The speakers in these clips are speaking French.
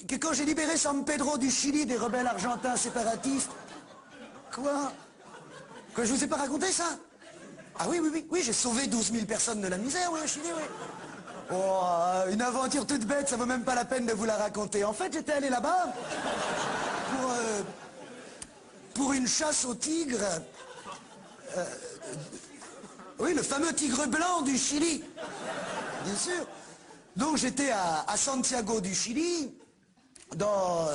que quand j'ai libéré San Pedro du Chili des rebelles argentins séparatistes... Quoi? Que je vous ai pas raconté ça? Ah oui, j'ai sauvé 12 000 personnes de la misère, oui, au Chili, oui. Oh, une aventure toute bête, ça vaut même pas la peine de vous la raconter. En fait, j'étais allé là-bas pour une chasse au tigre. Oui, le fameux tigre blanc du Chili, bien sûr. Donc j'étais à Santiago du Chili, dans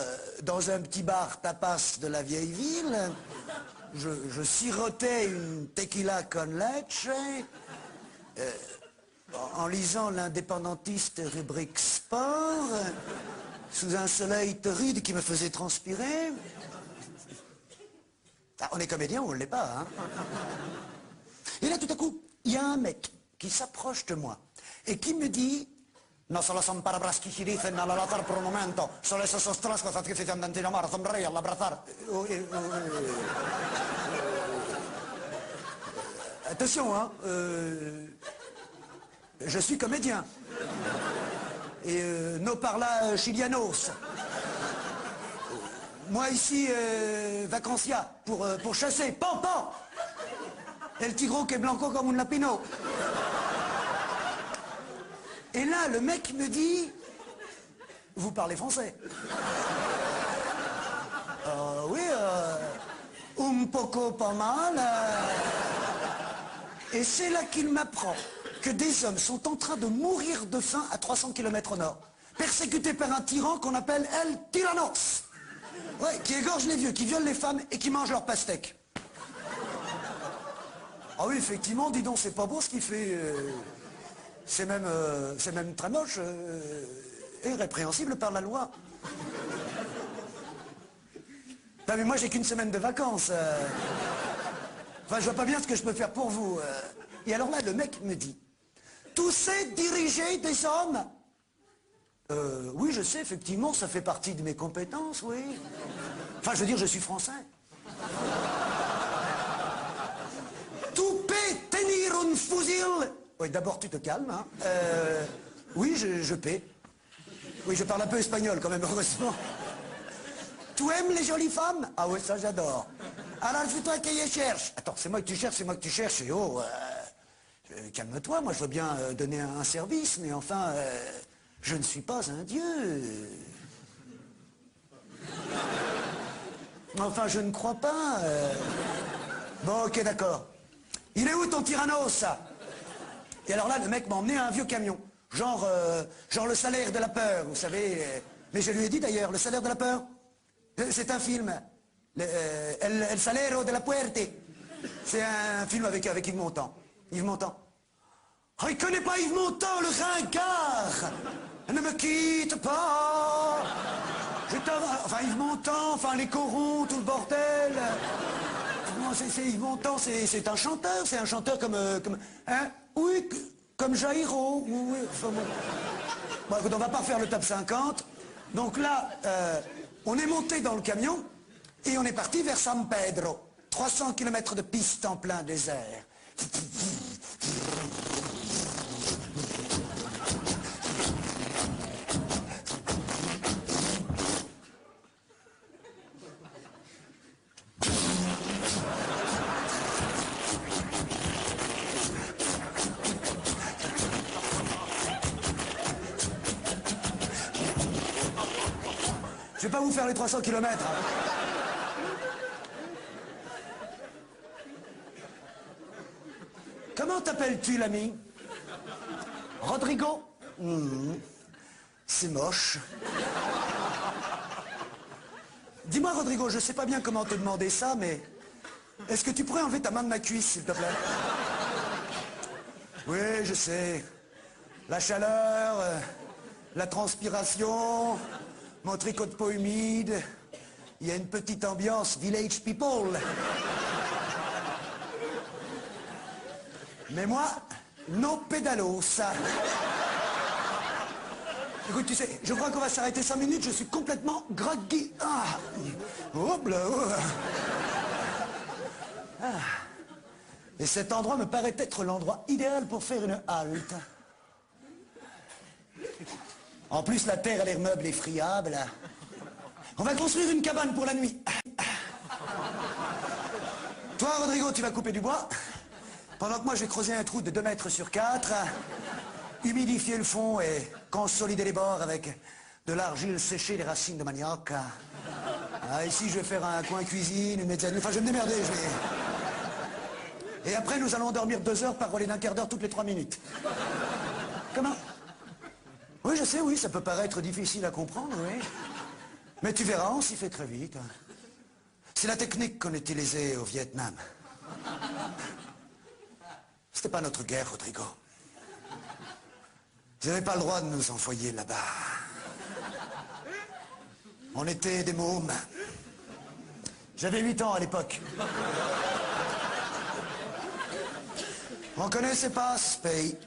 un petit bar tapas de la vieille ville. Je sirotais une tequila con leche, en lisant l'indépendantiste rubrique sport, sous un soleil torride qui me faisait transpirer. Ah, on est comédien ou on ne l'est pas, hein? Et là, tout à coup, il y a un mec qui s'approche de moi et qui me dit: no solo son palabras que se dicen al azar por un momento, solo esos ostras cosas que se dicen ante la mar, sonreír, al abrazar. Attention, hein, je suis comédien. Et no parla chilianos. Moi ici, vacancia, pour chasser, pan. El tigro que est blanco comme un lapino. Et là, le mec me dit: vous parlez français? Oui, un poco pas mal. Et c'est là qu'il m'apprend que des hommes sont en train de mourir de faim à 300 km au nord, persécutés par un tyran qu'on appelle El Tyrannos. Ouais, qui égorge les vieux, qui viole les femmes et qui mange leurs pastèques. Ah oui, effectivement, dis donc, c'est pas beau ce qu'il fait. C'est même très moche et répréhensible par la loi. Non mais moi j'ai qu'une semaine de vacances. Enfin, je vois pas bien ce que je peux faire pour vous. Et alors là, le mec me dit: tu sais diriger des hommes? Oui, je sais, effectivement, ça fait partie de mes compétences, oui. Enfin, je veux dire, je suis français. Tu peux tenir un fusil? Oui, d'abord, tu te calmes, hein. Oui, je paie. Oui, je parle un peu espagnol, quand même, heureusement. Tu aimes les jolies femmes? Ah oui, ça, j'adore. Alors, c'est toi qui les cherches. Attends, c'est moi que tu cherches, et oh, calme-toi, moi, je veux bien donner un service, mais enfin, je ne suis pas un dieu. Enfin, je ne crois pas. Bon, ok, d'accord. Il est où ton tyrannos? Et alors là, le mec m'a emmené à un vieux camion. Genre le salaire de la peur, vous savez. Mais je lui ai dit d'ailleurs, le salaire de la peur, c'est un film. El Salero de la Puerte. C'est un film avec Yves Montand. Yves Montand. Oh, il connaît pas Yves Montand, le ringard. Ne me quitte pas. Enfin, Yves Montand, enfin, les corons, tout le bordel. Non, c'est Yves Montand, c'est un chanteur comme hein? Oui, comme Jairo. Oui, enfin, bon, écoute, on va pas faire le top 50. Donc là, on est monté dans le camion et on est parti vers San Pedro. 300 km de piste en plein désert. Je vais pas vous faire les 300 km. Comment t'appelles-tu, l'ami? Rodrigo? C'est moche. Dis-moi, Rodrigo, je sais pas bien comment te demander ça, mais est-ce que tu pourrais enlever ta main de ma cuisse, s'il te plaît? Oui, je sais. La chaleur, la transpiration, mon tricot de peau humide, il y a une petite ambiance village people. Mais moi, no pédalos, ça. Écoute, tu sais, je crois qu'on va s'arrêter 5 minutes, je suis complètement groggy. Ah. Hop là, oh. Ah. Et cet endroit me paraît être l'endroit idéal pour faire une halte. En plus, la terre a l'air meuble et friable. On va construire une cabane pour la nuit. Toi, Rodrigo, tu vas couper du bois. Pendant que moi, je vais creuser un trou de 2 mètres sur 4, humidifier le fond et consolider les bords avec de l'argile séchée, des racines de manioc. Ah, ici, je vais faire un coin cuisine, une mezzanine. Enfin, je vais me démerder, Et après, nous allons dormir 2 heures par relais d'un quart d'heure toutes les 3 minutes. Comment? Oui, je sais, oui, ça peut paraître difficile à comprendre, oui. Mais tu verras, on s'y fait très vite. C'est la technique qu'on utilisait au Vietnam. C'était pas notre guerre, Rodrigo. Ils n'avaient pas le droit de nous envoyer là-bas. On était des mômes. J'avais 8 ans à l'époque. On connaissait pas ce pays.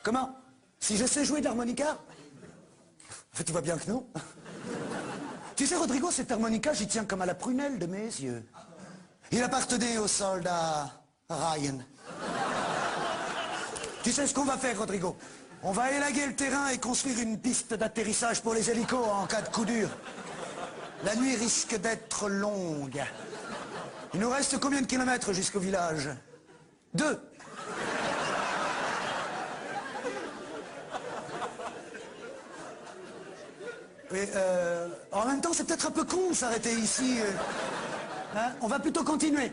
Comment? Si je sais jouer de l'harmonica? Tu vois bien que non. Tu sais, Rodrigo, cet harmonica, j'y tiens comme à la prunelle de mes yeux. Il appartenait au soldat Ryan. Tu sais ce qu'on va faire, Rodrigo? On va élaguer le terrain et construire une piste d'atterrissage pour les hélicos en cas de coup dur. La nuit risque d'être longue. Il nous reste combien de kilomètres jusqu'au village? 2. Et en même temps, c'est peut-être un peu con de s'arrêter ici. Hein? On va plutôt continuer.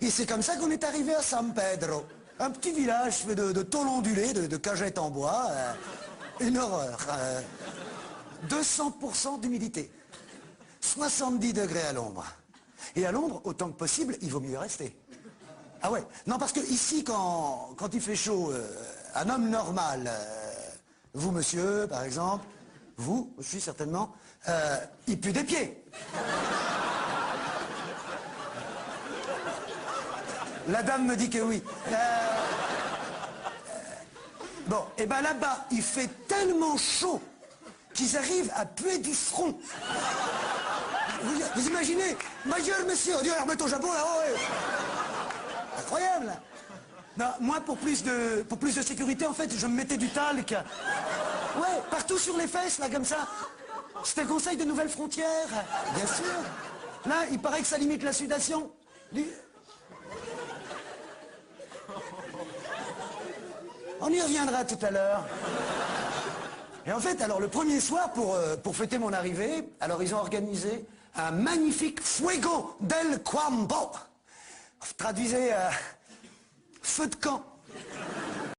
Et c'est comme ça qu'on est arrivé à San Pedro. Un petit village fait de tôle ondulée, de cagettes en bois. Une horreur. 200% d'humidité. 70 degrés à l'ombre. Et à l'ombre, autant que possible, il vaut mieux rester. Ah ouais. Non, parce que ici, quand il fait chaud, un homme normal, vous, monsieur, par exemple, vous aussi certainement, il pue des pieds. La dame me dit que oui. Bon, et ben là-bas, il fait tellement chaud qu'ils arrivent à puer du front. Vous imaginez? Ma gueule, monsieur, Dieu, remets ton chapeau là-haut. Ouais. Incroyable. Non, moi, pour plus de sécurité, en fait, je me mettais du talc. Ouais, partout sur les fesses, là, comme ça. C'était le conseil de nouvelles frontières. Bien sûr. Là, il paraît que ça limite la sudation. On y reviendra tout à l'heure. Et en fait, alors, le premier soir, pour fêter mon arrivée, alors, ils ont organisé un magnifique Fuego del Campo. Traduisez feu de camp.